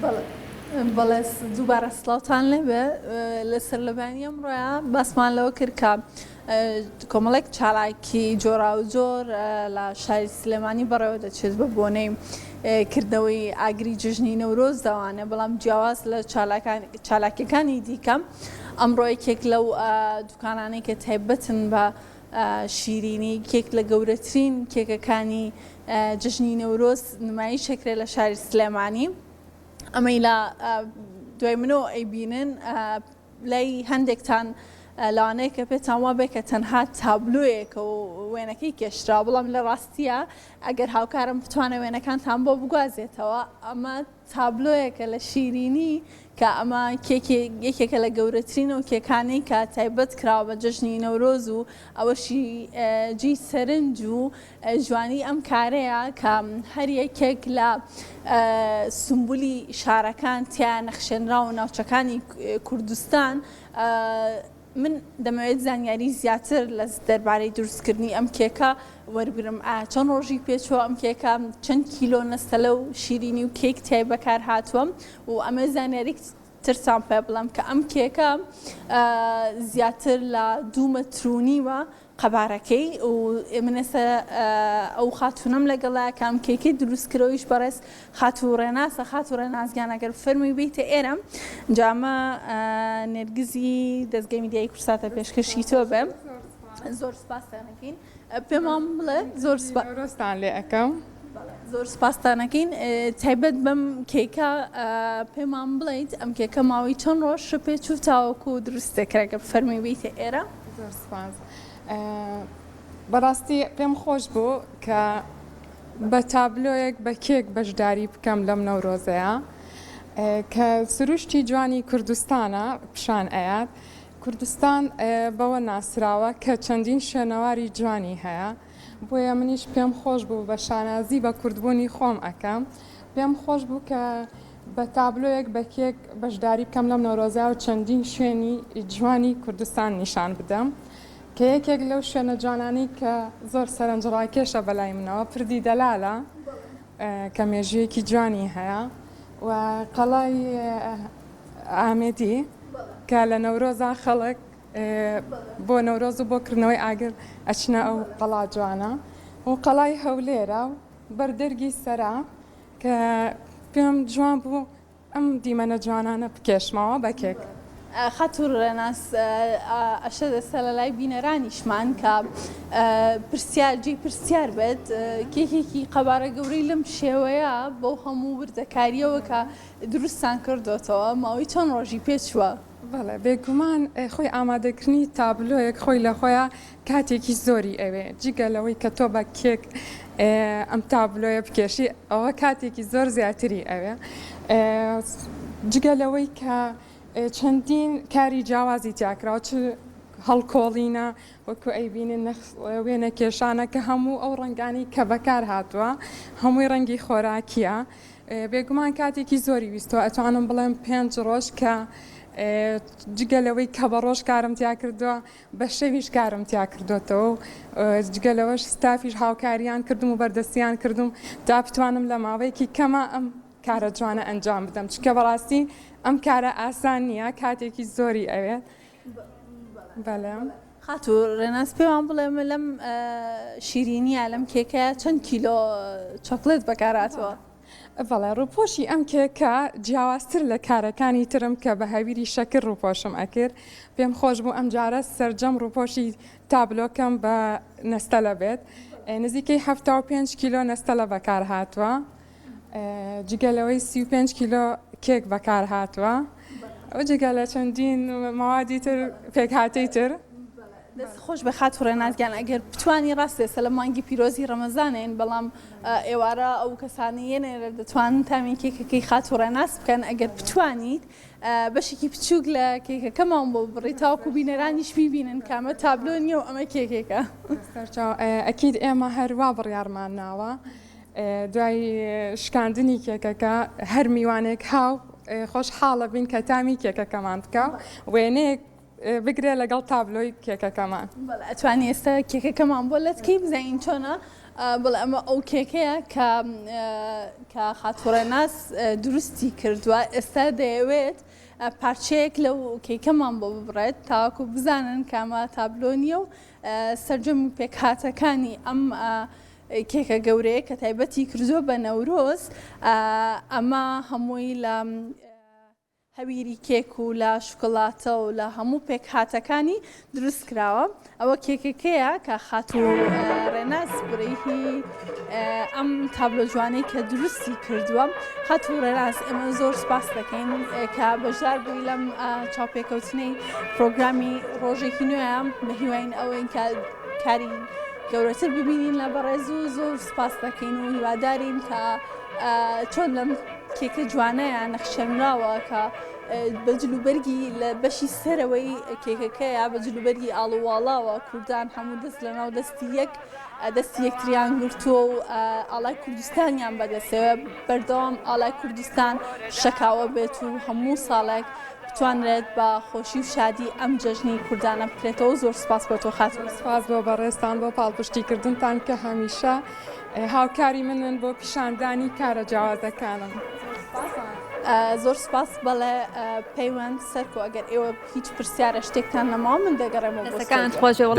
بەڵێ بەڵێ دووبارە سڵاوتان لێبێ لەسەر لەبانی ئەمڕۆیە باسمان لەوە کرد کە کۆمەڵێک چالاکی جۆرا و جۆر لە شاری سلێمانی بەڕێوە دەچێت بە بۆنەی کردنەوەی ئاگری جژنی نەورۆز داوانێ بەڵام جیاواز لە چالاکیەکانی دیکەم ئەمڕۆ یەکێک لەو دوکانانەی کە تایبەتن بە شیرینی کێک لە گەورەترین کێکەکانی جژنی نەورۆز نمایشێکرێ لە شاری سلێمانی ئەمەی لە دوای منەوە ئەیبینن لای هەندێکتان لەوانەیە کە پێتان وا بێ کە تەنها تابلۆیەکە و وێنەکەی کێشرا بەڵام لە ڕاستیە ئەگەر هاوکارم بتوانێت وێنەکانتان بۆ بگوازێتەوە ئەمە تابلۆیەکە لە شیرینی کە ئەمە یەکێکە لە گەورەترین و کێکانەی کە تایبەت کراوە بە جژنی نەورۆز و ئەوەشی جی سەرنج و جوانی ئەم کارەیە کە هەر یەکێک لە سمبولی شارەکان تیان نەخشێنرا و ناوچەکانی کوردستان من دەمەوێت زانیاری زیاتر لە دەربارەی دروستکردنی ئەم کێکە وەربرم چەند ڕۆژی پێچوە ئەم کێکە چەند کیلۆ نەستە لەو شیرینی و کێک تای بەکار هاتووە و ئەمە زانیاری ترسان پێ بڵم کە ئەم کێکە زیاتر لە 2 مەترونیوە قەبارەکەی و منێستا ئەو خاتونەم لەگەڵا کە ئەم کێکی دروستکرەوەیش بەڕێز خاتوو ڕێناسە خاتوو ڕێنازگیان ئەگەر فەرمی بیتە ئێرە جامە نێرگزی دەستگای میدیای کورساتە پێشکەشی تۆ بێ زۆر سپاسانەکەین پێمان بڵێ زۆر ڕۆستان لێ ئەەکەم زۆر سپاسانەکەین تایبەت بەم کێکە پێمان بڵیت ئەم کێکە ماوەی چەند ڕۆژ پێچ و تاوەکو دروستێکراگە فەرمی بیتە ئێرە زۆر سپاس بەڕاستی پێم خۆش بوو کە بە تابلۆیەک بە کێک بەشداری بکەم لەم نەورۆزەیە کە سروشتی جوانی کوردستانە پیشان ئەیات کوردستان بەوە ناسراوە کە چەندین شوێنەواری جوانی هەیە بۆیە منیش پێم خۆش بوو بە شانازی بە کوردبوونی خۆم ئەەکەم پێم خۆش بوو کە بە تابلۆیەک بە کێک بەشداری بکەم لەم نەورۆزە و چەندین شوێنی جوانی کوردستان نیشان بدەم کە یەکێک لەو شوێنە جوانانی کە زۆر سەرنجڕاکێشە بەلای منەوە پردی دەلالە کە مێژوویەکی جوانی هەیە و قەڵای ئامێدی کە لە نەورۆزا خەڵک بۆ نەورۆز و بۆکردنەوەی ئاگر ئەچنە ئەو قەڵا جوانە و قەڵای هەولێرە و بەردەرگی سەرا کە پێم جوان بوو ئەم دیمەنە جوانانە بکێشمەوە بە کێک. خاتوو ڕێناس ئەشە دەستە لە لای بینەرانیشمان کە پرسیار بێت کێکێکی قەبارە گەورەی لەم شێوەیە بۆ هەموو وردەکاریەوە کە دروستان کردوتەوە ماوەی چەند ڕۆژی پێچووە. بەڵێ بێگومان خۆی ئامادەکردنی تابلۆیەک خۆی لە خۆیان کاتێکی زۆری ئەوێ جگەلەوەی کە تۆ بە کێک ئەم تابلۆیە بکێشی ئەوە کاتێکی زۆر زیاتری ئەوێ جگەلەوەی کە چەندین کاری جیاوازی تیاکراوە چ هەڵکۆڵینە وەکو ئەیبینن وێنە کێشانە کە هەموو ئەو ڕنگانی کە بەکار هاتووە هەمووی ڕەنگی خۆراکیە بێگومان کاتێکی زۆری ویستەوە ئەتوانم بڵێم 5 ڕۆژ کە جگەلەوەی کە بە ڕۆژ کارم تیا کردووە بە شەویش کارم تیا کردوێتەوە جگەلەوەش ستافیش هاوکاریان کردم و بەردەستیان کردم تا بتوانم لە ماوەیەکی کەمە ئەم کارە جوانە ئەنجام بدەم چکە بەڕاستی ئەم کارە ئاسان نییە کاتێکی زۆری ئەوێت بەڵێم خاتوو ڕێناس پێوان بڵێ لەم شیرینیە لەم کێکەیە چەند کیلۆ چۆکلێت بەکاراتەوە بەڵێ ڕووپۆشی ئەم کێکە جیاوازتر لە کارەکانی ترم کە بە هەویری شەکر ڕووپۆشم ئەکرد پێم خۆش بوو ئەم جارە سەرجەم ڕووپۆشی تابلۆکەم بە نەستەلە بێت نزیکەی 75 کیلۆ نەستەلە بەکار هاتووە جگەلەوەی 35 کیلۆ کێک بەکار هاتووە ئەو جگە لە چەندین ماوادی تر پێکهاتەی تر دەست خۆش بە خاتوو ڕێنازگیان ئەگەر بتوانی ڕاستێسە لە مانگی پیرۆزی ڕەمەزانێن بەڵام ئێوارە ئەو کەسانیەنێ دەتوانن تامین کێکەکەی خاتوو ڕێناس بکەن ئەگەر بتوانیت بەشێکی بچووک لە کێکەکەمان بۆ بڕی تاوەکو بینەرانیش بیبینن کامە تابلۆ نیە و ئەمە کێکێکە ئەکید ئێمە هەروە بڕیارمان ناوە دوای شکاندنی کێکەکە هەر میوانێک هاو خۆش حاڵە بین کە تامی کێکەکەمان بکە وێنەیەک بگرێ لەگەڵ تابلۆی کێکەکەمان ئەتوانی ئێستا کێکەکەمان بۆ لەتکەی بزانین چۆنە بەڵێ ئەمە ئەو کێکەیە کە خاتوڕێناس دروستی کردووە ئێستا دەیەوێت پارچەیەک لەو کێکەمان بۆ ببڕێت تاواکو بزانن کامە تابلۆ نییە و سەرجەمی پێکهاتەکانی ئەم کێکە گەورەیە کە تایبەتی کردووە بە نەورۆز ئەمە هەمووی لە هەویری کێک و لە شکڵاتە و لە هەموو پێکهاتەکانی دروست کراوە ئەوە کێکەکەیە کە خاتوڕێناس بڕیهی ئەم تابلۆ جوانەی کە دروستی کردووە خاتوڕێناس ئێمە زۆر سپاس دەکەین کە بەشدار بووی لەم چاوپێکەوتنەی پرۆگرامی ڕۆژێکی نوێیە بە هیواین ئەوەی کاری گەورەتر ببینین لە بەڕێز و زۆر سپاس دەکەین و هیوادارین کە چۆن لەم کێکە جوانەیە نەخشێنراوە کە بە جلوبەرگی لە بەشی سەرەوەی کێکەکەیە بە جلوبەرگی ئاڵوواڵاوە کوردان هەموو دەست لەناو دەستی یەکتریان گرتووە و ئاڵای کوردستانیان بەدەستەوە بەردەوام ئاڵای کوردستان شەکاوە بێت و هەموو ساڵێک بتوانرێت بە خۆشی و شادی ئەم جەژنی کوردانە بکرێتەوە زۆر سپاس بۆ تۆ خاتوو سپاس بۆ بەڕێستان بۆ پاڵپشتیکردنتان کە هەمیشە هاوکاری منن بۆ پیشاندانی کارە جیاوازەکانم. زۆر سپاس بەڵێ پەیوەند سەرکۆ ئەگەر ئێوە هیچ پرسیارە شتێکتان نەماوە من دەگەڕێمەوە دەستەکانت خۆشەوە.